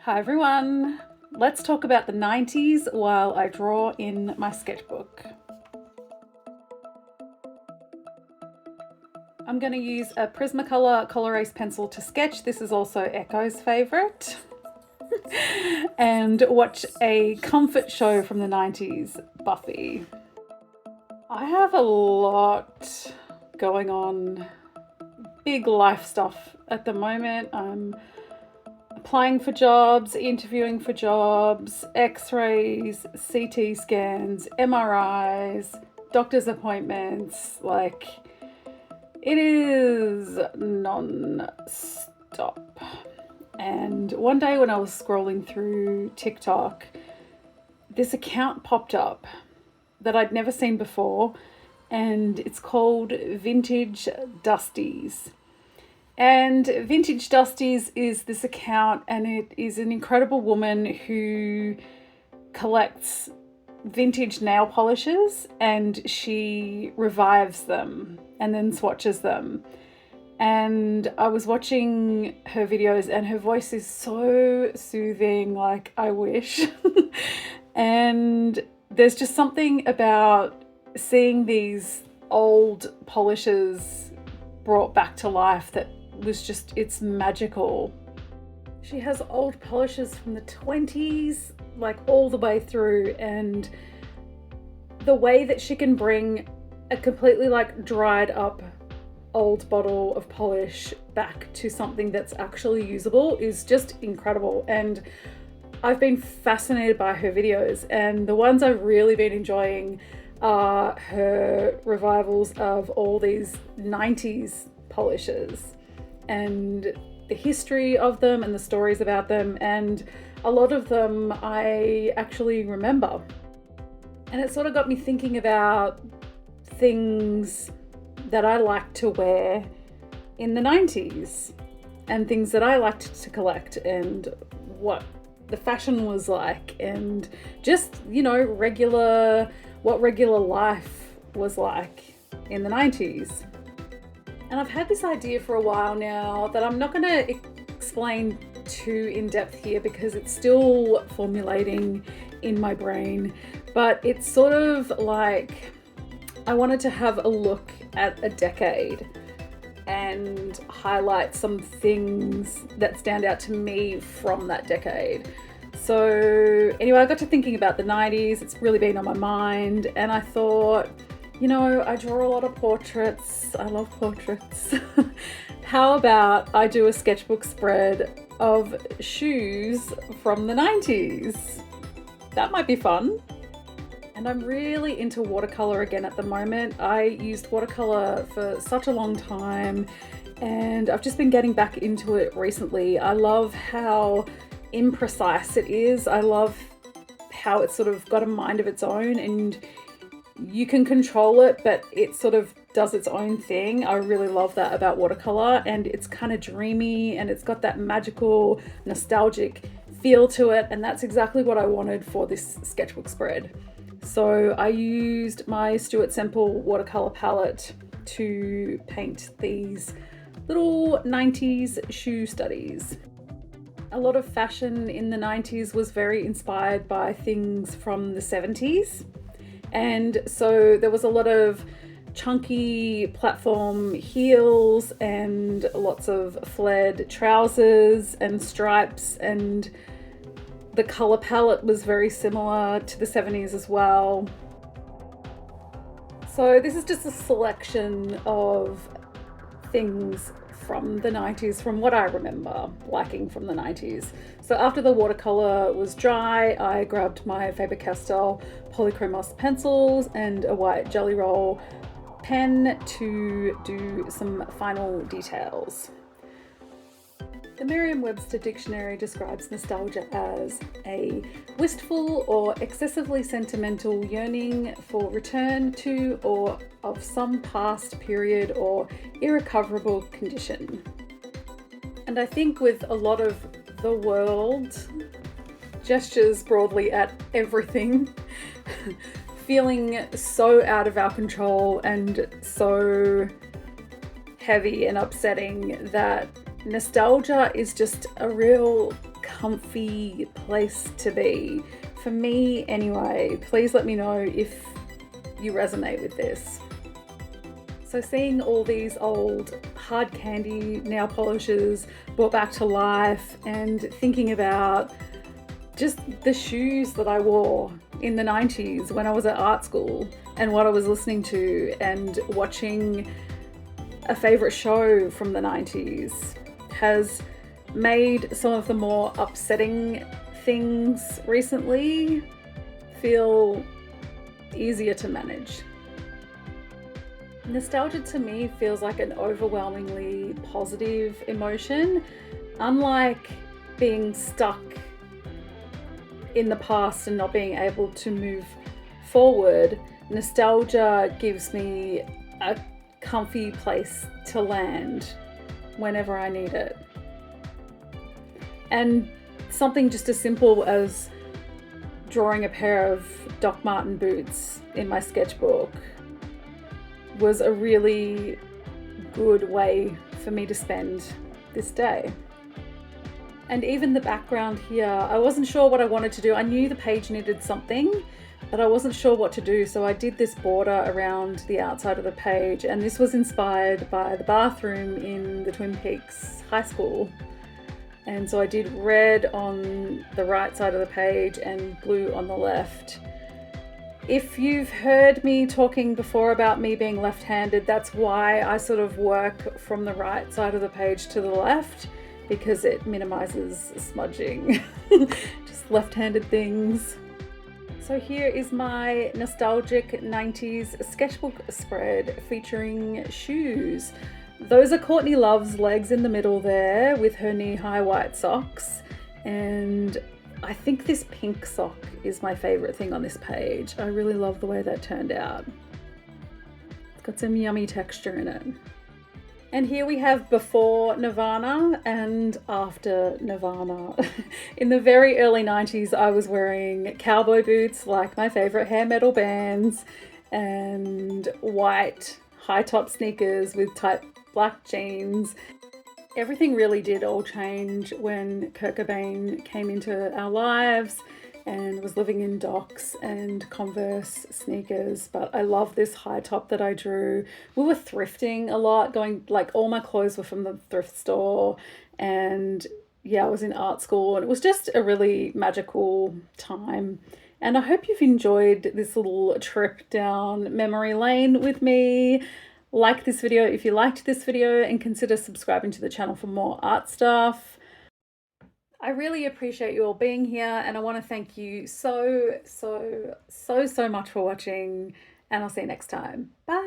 Hi everyone, let's talk about the 90s while I draw in my sketchbook. I'm going to use a Prismacolor Colorase pencil to sketch. This is also Echo's favourite. And watch a comfort show from the 90s, Buffy. I have a lot going on, big life stuff at the moment. I'm applying for jobs, interviewing for jobs, x-rays, CT scans, MRIs, doctor's appointments. Like, it is non-stop. And one day when I was scrolling through TikTok, this account popped up that I'd never seen before, and it's called Vintage Dusties. And Vintage Dusties is this account, and it is an incredible woman who collects vintage nail polishes and she revives them and then swatches them. And I was watching her videos and her voice is so soothing, like I wish. And there's just something about seeing these old polishes brought back to life that was just, it's magical. She has old polishes from the 20s, like all the way through, and the way that she can bring a completely like dried up old bottle of polish back to something that's actually usable is just incredible. And I've been fascinated by her videos, and the ones I've really been enjoying are her revivals of all these 90s polishes and the history of them and the stories about them, and a lot of them I actually remember. And it sort of got me thinking about things that I liked to wear in the 90s and things that I liked to collect and what the fashion was like, and just, you know, what regular life was like in the 90s. And I've had this idea for a while now that I'm not going to explain too in depth here because it's still formulating in my brain, but it's sort of like I wanted to have a look at a decade and highlight some things that stand out to me from that decade. So anyway, I got to thinking about the 90s. It's really been on my mind, and I thought, you know, I draw a lot of portraits. I love portraits. How about I do a sketchbook spread of shoes from the 90s? That might be fun. And I'm really into watercolour again at the moment. I used watercolour for such a long time, and I've just been getting back into it recently. I love how imprecise it is. I love how it's sort of got a mind of its own and you can control it, but it sort of does its own thing. I really love that about watercolour, and it's kind of dreamy and it's got that magical, nostalgic feel to it, and that's exactly what I wanted for this sketchbook spread. So I used my Stuart Semple watercolour palette to paint these little 90s shoe studies. A lot of fashion in the 90s was very inspired by things from the 70s. And so there was a lot of chunky platform heels and lots of flared trousers and stripes, and the colour palette was very similar to the 70s as well. So this is just a selection of things from the 90s, from what I remember liking from the 90s. So after the watercolour was dry, I grabbed my Faber-Castell Polychromos pencils and a white Jelly Roll pen to do some final details. The Merriam-Webster dictionary describes nostalgia as a wistful or excessively sentimental yearning for return to or of some past period or irrecoverable condition. And I think with a lot of the world gestures broadly at everything, feeling so out of our control and so heavy and upsetting that nostalgia is just a real comfy place to be. For me anyway. Please let me know if you resonate with this. So seeing all these old hard candy nail polishes brought back to life, and thinking about just the shoes that I wore in the 90s when I was at art school, and what I was listening to, and watching a favourite show from the 90s has made some of the more upsetting things recently feel easier to manage. Nostalgia to me feels like an overwhelmingly positive emotion. Unlike being stuck in the past and not being able to move forward, nostalgia gives me a comfy place to land whenever I need it. And something just as simple as drawing a pair of Doc Marten boots in my sketchbook was a really good way for me to spend this day. And even the background here, I wasn't sure what I wanted to do. I knew the page needed something, but I wasn't sure what to do. So I did this border around the outside of the page, and this was inspired by the bathroom in the Twin Peaks High School. And so I did red on the right side of the page and blue on the left. If you've heard me talking before about me being left-handed, that's why I sort of work from the right side of the page to the left, because it minimizes smudging. Just left-handed things. So here is my nostalgic 90s sketchbook spread featuring shoes. Those are Courtney Love's legs in the middle there with her knee-high white socks, and I think this pink sock is my favorite thing on this page. I really love the way that turned out. It's got some yummy texture in it. And here we have before Nirvana and after Nirvana. In the very early 90s, I was wearing cowboy boots like my favorite hair metal bands, and white high top sneakers with tight black jeans. Everything really did all change when Kurt Cobain came into our lives and was living in Docs and Converse sneakers. But I love this high top that I drew. We were thrifting a lot, all my clothes were from the thrift store, and yeah, I was in art school, and it was just a really magical time. And I hope you've enjoyed this little trip down memory lane with me. Like this video if you liked this video, and consider subscribing to the channel for more art stuff. I really appreciate you all being here, and I want to thank you so much for watching, and I'll see you next time. Bye.